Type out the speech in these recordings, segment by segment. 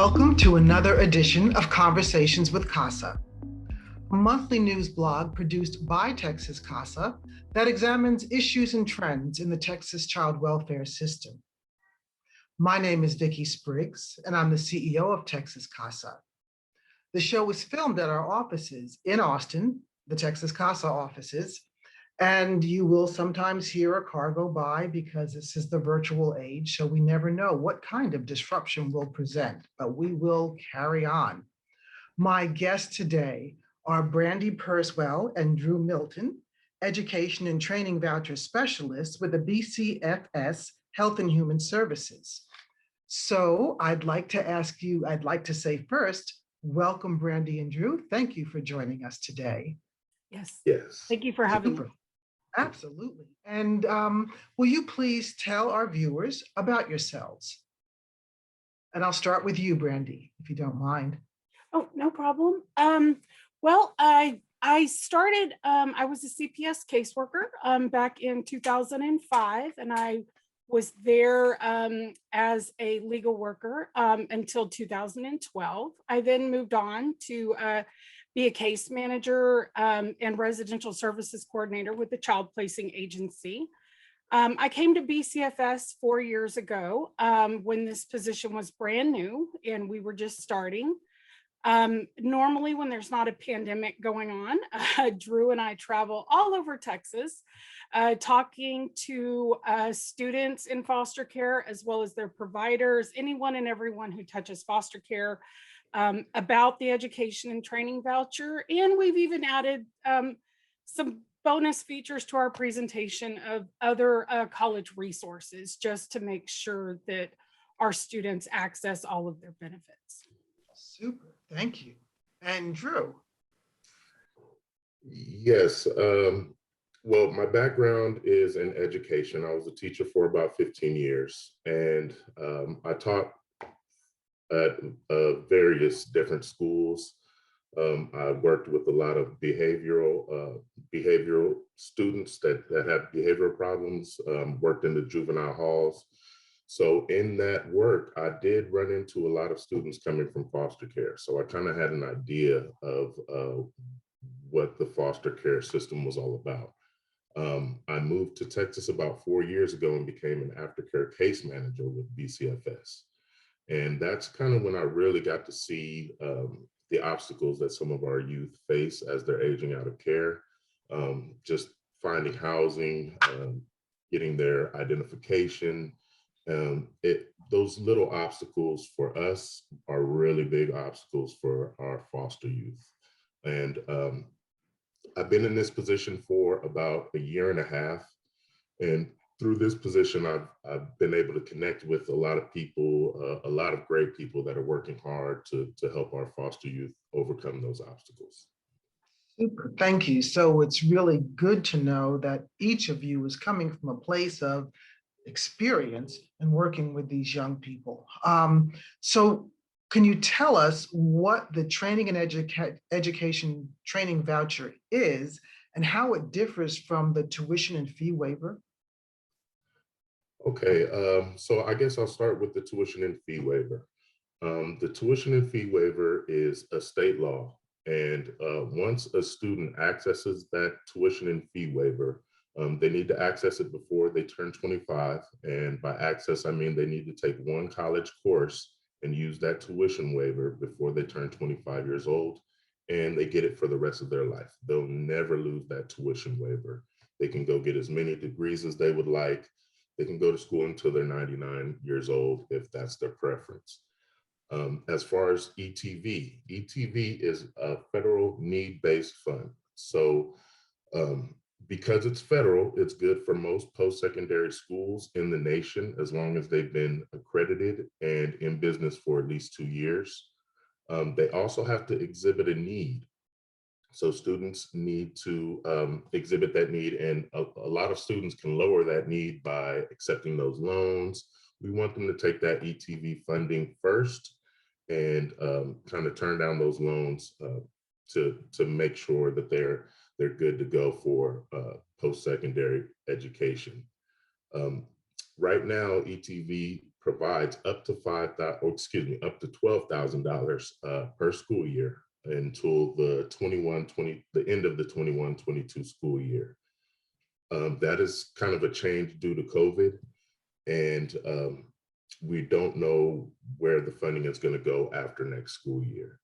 Welcome to another edition of Conversations with CASA, a monthly news blog produced by Texas CASA that examines issues and trends in the Texas child welfare system. My name is Vicki Spriggs, and I'm the CEO of Texas CASA. The show is filmed at our offices in Austin, the Texas CASA offices, and you will sometimes hear a car go by because this is the virtual age, so we never know what kind of disruption we'll present, but we will carry on. My guests today are Brandi Purswell and Drew Melton, Education and Training Voucher Specialists with the BCFS Health and Human Services. So I'd like to say first, welcome Brandi and Drew. Thank you for joining us today. Yes. Yes. Thank you for having me. Absolutely. And will you please tell our viewers about yourselves? And I'll start with you, Brandi, if you don't mind. Oh, no problem. Well, I started, I was a CPS caseworker back in 2005, and I was there as a legal worker until 2012. I then moved on to be a case manager and residential services coordinator with the Child Placing Agency. I came to BCFS 4 years ago when this position was brand new and we were just starting. Normally when there's not a pandemic going on, Drew and I travel all over Texas, talking to students in foster care, as well as their providers, anyone and everyone who touches foster care, about the Education and Training Voucher. And we've even added some bonus features to our presentation of other college resources, just to make sure that our students access all of their benefits. Super, thank you. And Drew? Yes. Well, my background is in education. I was a teacher for about 15 years, and I taught at various different schools. I worked with a lot of behavioral students that have behavioral problems, worked in the juvenile halls. So in that work, I did run into a lot of students coming from foster care. So I kind of had an idea of what the foster care system was all about. I moved to Texas about 4 years ago and became an aftercare case manager with BCFS. And that's kind of when I really got to see the obstacles that some of our youth face as they're aging out of care, just finding housing, getting their identification. Those little obstacles for us are really big obstacles for our foster youth. And I've been in this position for about a year and a half. And through this position, I've been able to connect with a lot of people, a lot of great people that are working hard to help our foster youth overcome those obstacles. Super, thank you. So it's really good to know that each of you is coming from a place of experience and working with these young people. So can you tell us what the Training and Education Training Voucher is and how it differs from the tuition and fee waiver? Okay, so I guess I'll start with the tuition and fee waiver. The tuition and fee waiver is a state law, and once a student accesses that tuition and fee waiver, they need to access it before they turn 25. And by access, I mean they need to take one college course and use that tuition waiver before they turn 25 years old, and they get it for the rest of their life. They'll never lose that tuition waiver. They can go get as many degrees as they would like. They can go to school until they're 99 years old if that's their preference. As far as ETV, ETV is a federal need-based fund. So because it's federal, it's good for most post-secondary schools in the nation, as long as they've been accredited and in business for at least 2 years. They also have to exhibit a need. So students need to exhibit that need, and a lot of students can lower that need by accepting those loans. We want them to take that ETV funding first and kind of turn down those loans to make sure that they're good to go for post-secondary education. Right now, ETV provides up to $12,000 per school year until the end of the 21-22 school year. That is kind of a change due to COVID, and we don't know where the funding is going to go after next school year.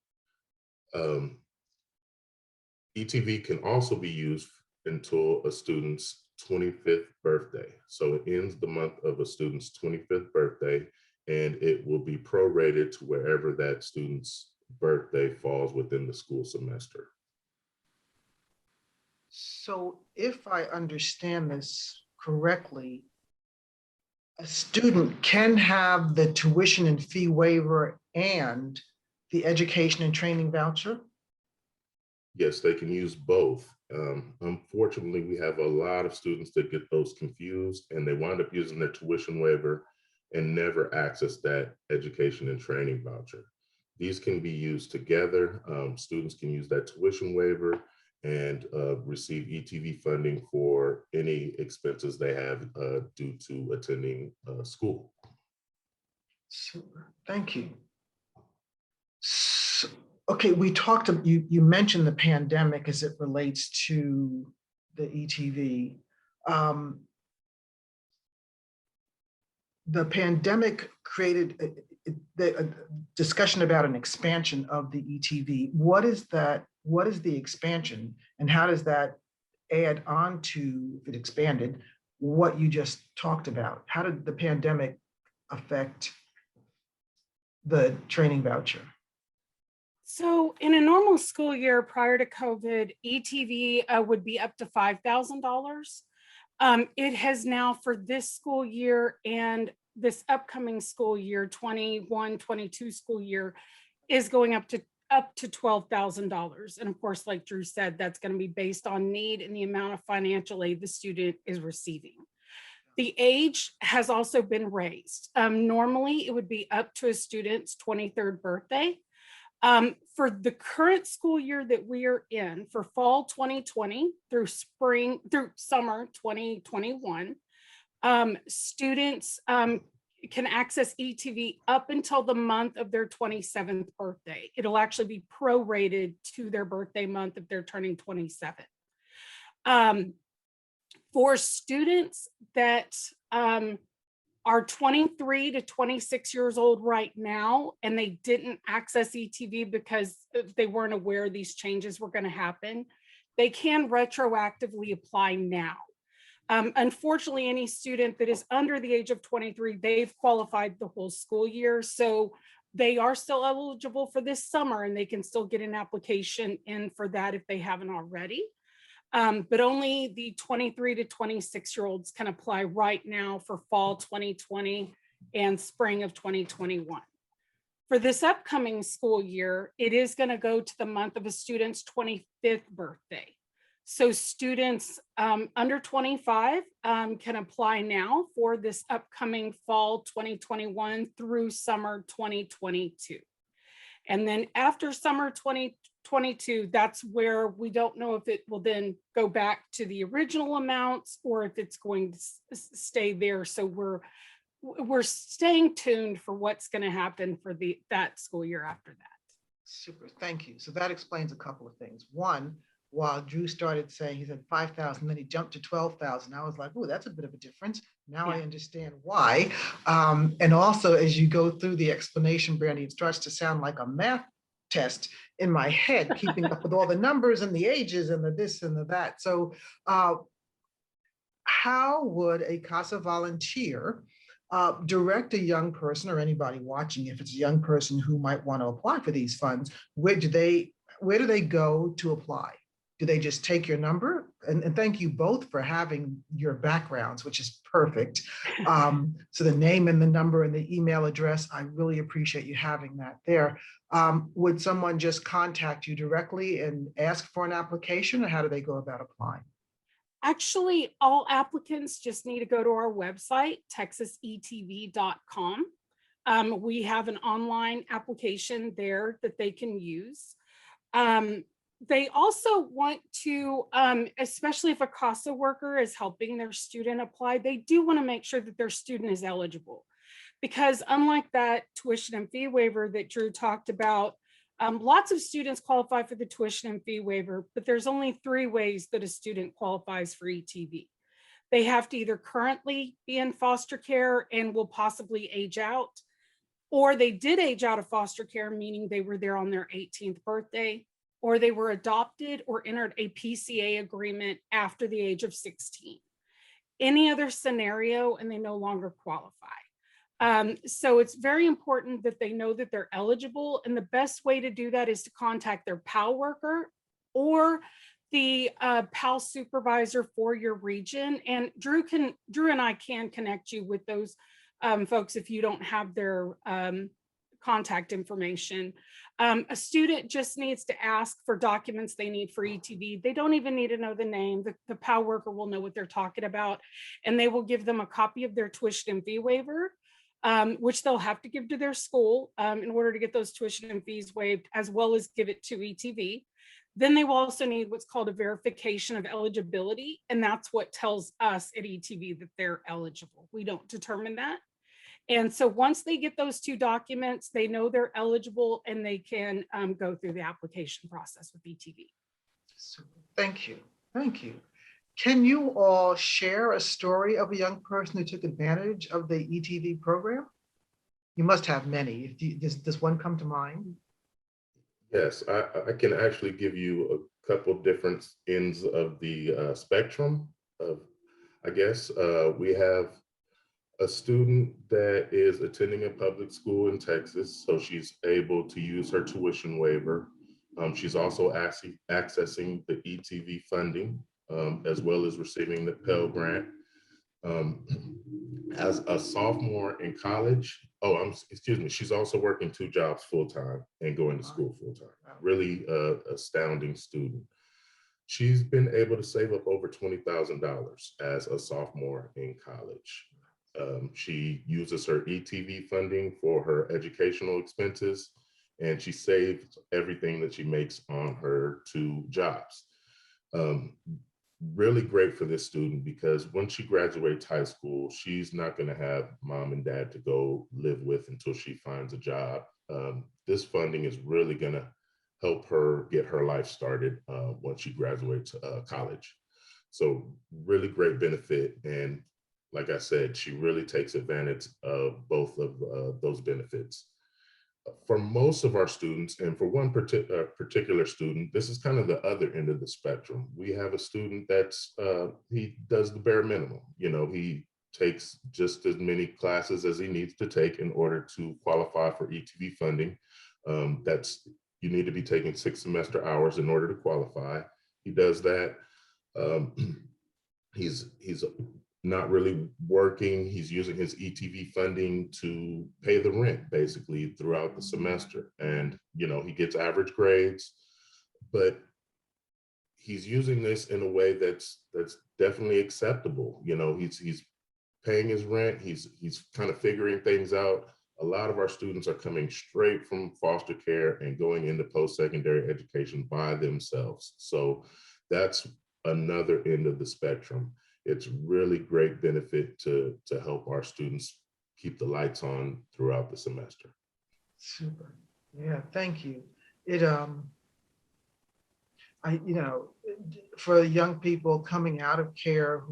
ETV can also be used until a student's 25th birthday. So it ends the month of a student's 25th birthday, and it will be prorated to wherever that student's birthday falls within the school semester. So if I understand this correctly, a student can have the tuition and fee waiver and the education and training voucher? Yes, they can use both. Unfortunately, we have a lot of students that get those confused, and they wind up using their tuition waiver and never access that education and training voucher. These can be used together. Students can use that tuition waiver and receive ETV funding for any expenses they have due to attending school. Super, thank you. So, okay, we talked, you mentioned the pandemic as it relates to the ETV. The pandemic created a discussion about an expansion of the ETV. What is that? What is the expansion, and how does that add on to, if it expanded, what you just talked about? How did the pandemic affect the training voucher? So in a normal school year prior to COVID, ETV would be up to $5,000. It has now, for this school year and this upcoming school year, 21-22 school year, is going up to $12,000. And of course, like Drew said, that's going to be based on need and the amount of financial aid the student is receiving. The age has also been raised. Normally, it would be up to a student's 23rd birthday. For the current school year that we are in, for fall 2020 through summer 2021, students can access ETV up until the month of their 27th birthday. It'll actually be prorated to their birthday month if they're turning 27. For students that are 23 to 26 years old right now, and they didn't access ETV because they weren't aware these changes were going to happen, they can retroactively apply now. Unfortunately, any student that is under the age of 23, they've qualified the whole school year. So they are still eligible for this summer, and they can still get an application in for that if they haven't already. But only the 23 to 26-year-olds can apply right now for fall 2020 and spring of 2021. For this upcoming school year, it is going to go to the month of a student's 25th birthday. So students under 25 can apply now for this upcoming fall 2021 through summer 2022. And then after summer 2022, that's where we don't know if it will then go back to the original amounts or if it's going to stay there. So we're staying tuned for what's going to happen for that school year after that. Super, thank you. So that explains a couple of things. One, while Drew started saying, he said 5,000, then he jumped to 12,000. I was like, oh, that's a bit of a difference. Now I understand why. And also, as you go through the explanation, Brandi, it starts to sound like a math test in my head, keeping up with all the numbers and the ages and the this and the that. So how would a CASA volunteer direct a young person or anybody watching, if it's a young person who might want to apply for these funds, where do they go to apply? Do they just take your number? And thank you both for having your backgrounds, which is perfect. So the name and the number and the email address, I really appreciate you having that there. Would someone just contact you directly and ask for an application, or how do they go about applying? Actually, all applicants just need to go to our website, texasetv.com. We have an online application there that they can use. They also want to, especially if a CASA worker is helping their student apply, they do want to make sure that their student is eligible. because unlike that tuition and fee waiver that Drew talked about, lots of students qualify for the tuition and fee waiver, but there's only 3 ways that a student qualifies for ETV. They have to either currently be in foster care and will possibly age out, or they did age out of foster care, meaning they were there on their 18th birthday, or they were adopted or entered a PCA agreement after the age of 16. Any other scenario, and they no longer qualify. So it's very important that they know that they're eligible. And the best way to do that is to contact their PAL worker or the PAL supervisor for your region. And Drew and I can connect you with those folks if you don't have their contact information. A student just needs to ask for documents they need for ETV. They don't even need to know the name. The PAL worker will know what they're talking about, and they will give them a copy of their tuition and fee waiver, which they'll have to give to their school in order to get those tuition and fees waived, as well as give it to ETV. Then they will also need what's called a verification of eligibility, and that's what tells us at ETV that they're eligible. We don't determine that. And so once they get those 2 documents, they know they're eligible and they can go through the application process with ETV. Super. Thank you. Thank you. Can you all share a story of a young person who took advantage of the ETV program? You must have many. Does one come to mind? Yes, I can actually give you a couple different ends of the spectrum of, I guess. We have a student that is attending a public school in Texas, so she's able to use her tuition waiver. She's also accessing the ETV funding, as well as receiving the Pell Grant. As a sophomore in college, she's also working 2 jobs full-time and going to school full-time. Really astounding student. She's been able to save up over $20,000 as a sophomore in college. She uses her ETV funding for her educational expenses, and she saves everything that she makes on her 2 jobs. Really great for this student, because when she graduates high school, she's not going to have mom and dad to go live with until she finds a job. This funding is really going to help her get her life started once she graduates college. So really great benefit. And like I said, she really takes advantage of both of those benefits. For most of our students, and for one particular student, this is kind of the other end of the spectrum. We have a student that's, he does the bare minimum. You know, he takes just as many classes as he needs to take in order to qualify for ETV funding. You need to be taking 6 semester hours in order to qualify. He does that. He's not really working. He's using his ETV funding to pay the rent basically throughout the semester. And, you know, he gets average grades, but he's using this in a way that's definitely acceptable. You know, he's paying his rent. He's kind of figuring things out. A lot of our students are coming straight from foster care and going into post-secondary education by themselves. So that's another end of the spectrum. It's really great benefit to help our students keep the lights on throughout the semester. Super. Yeah, thank you. For young people coming out of care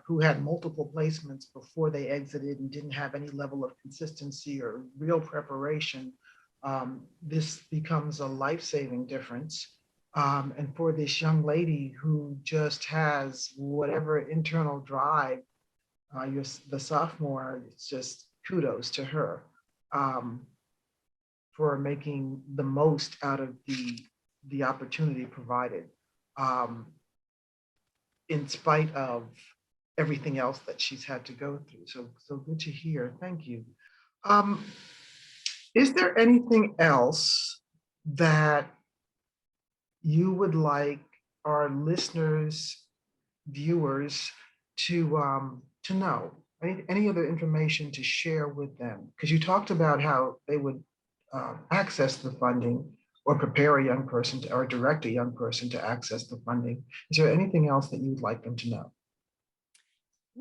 who had multiple placements before they exited and didn't have any level of consistency or real preparation, this becomes a life-saving difference. And for this young lady who just has whatever internal drive, the sophomore, it's just kudos to her for making the most out of the opportunity provided, in spite of everything else that she's had to go through. So good to hear. Thank you. Is there anything else that you would like our listeners, viewers to know? Any other information to share with them? Because you talked about how they would access the funding or prepare a young person or direct a young person to access the funding. Is there anything else that you'd like them to know?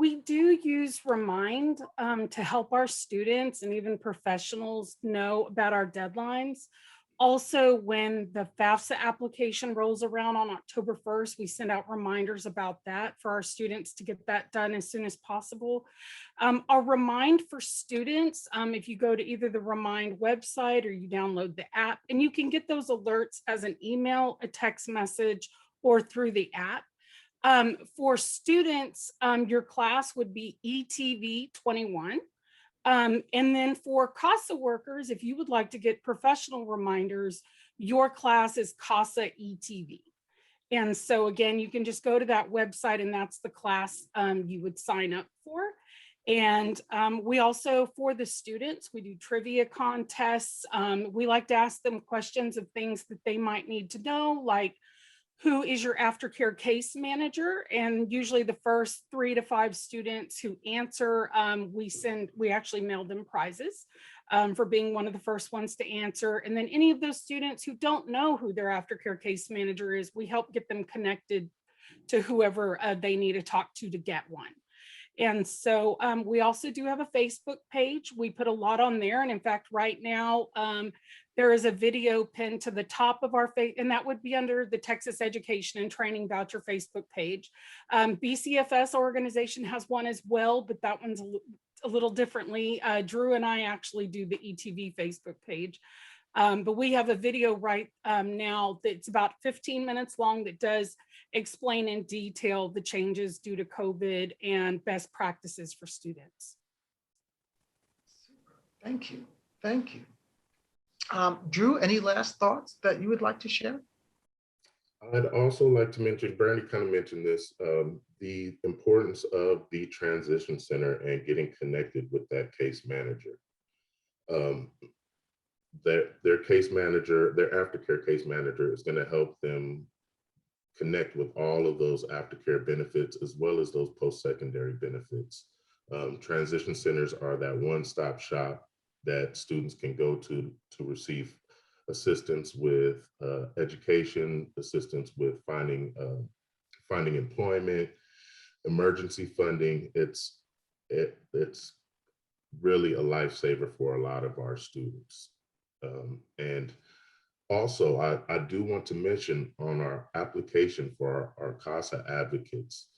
We do use Remind to help our students and even professionals know about our deadlines. Also, when the FAFSA application rolls around on October 1st, we send out reminders about that for our students to get that done as soon as possible. Our Remind for students, if you go to either the Remind website or you download the app, and you can get those alerts as an email, a text message, or through the app. For students, your class would be ETV 21. And then for CASA workers, if you would like to get professional reminders, your class is CASA ETV. And so again, you can just go to that website and that's the class you would sign up for. And we also, for the students, we do trivia contests. We like to ask them questions of things that they might need to know, like, who is your aftercare case manager? And usually the first 3 to 5 students who answer, we actually mail them prizes for being one of the first ones to answer. And then any of those students who don't know who their aftercare case manager is, we help get them connected to whoever they need to talk to get one. And so we also do have a Facebook page. We put a lot on there. And in fact, right now, there is a video pinned to the top of our face, and that would be under the Texas Education and Training Voucher Facebook page. BCFS organization has one as well, but that one's a little differently. Drew and I actually do the ETV Facebook page. But we have a video right now that's about 15 minutes long that does explain in detail the changes due to COVID and best practices for students. Thank you. Thank you. Drew, any last thoughts that you would like to share? I'd also like to mention, Brandi kind of mentioned this, the importance of the transition center and getting connected with that case manager. Their case manager, their aftercare case manager is going to help them connect with all of those aftercare benefits as well as those post-secondary benefits. Transition centers are that one-stop shop that students can go to receive assistance with education, assistance with finding employment, emergency funding. It's really a lifesaver for a lot of our students. And also, I do want to mention on our application for our CASA advocates,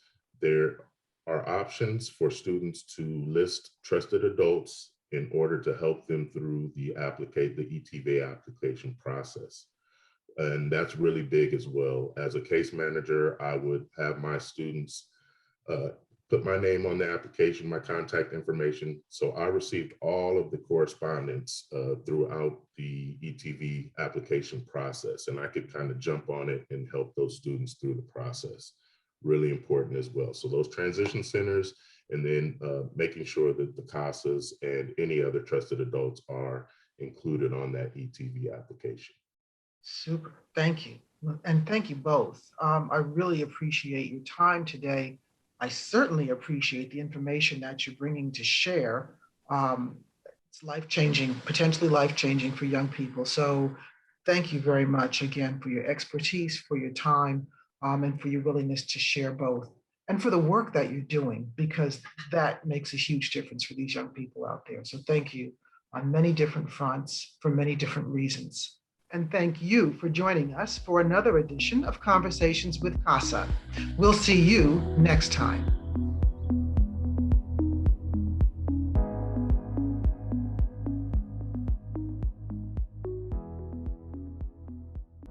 there are options for students to list trusted adults in order to help them through the ETV application process. And that's really big as well. As a case manager, I would have my students put my name on the application, my contact information. So I received all of the correspondence throughout the ETV application process, and I could kind of jump on it and help those students through the process. Really important as well. So those transition centers, and then making sure that the CASAs and any other trusted adults are included on that ETV application. Super, thank you. And thank you both. I really appreciate your time today. I certainly appreciate the information that you're bringing to share. It's life-changing, potentially life-changing for young people. So thank you very much again for your expertise, for your time, and for your willingness to share both, and for the work that you're doing, because that makes a huge difference for these young people out there. So thank you on many different fronts for many different reasons. And thank you for joining us for another edition of Conversations with CASA. We'll see you next time.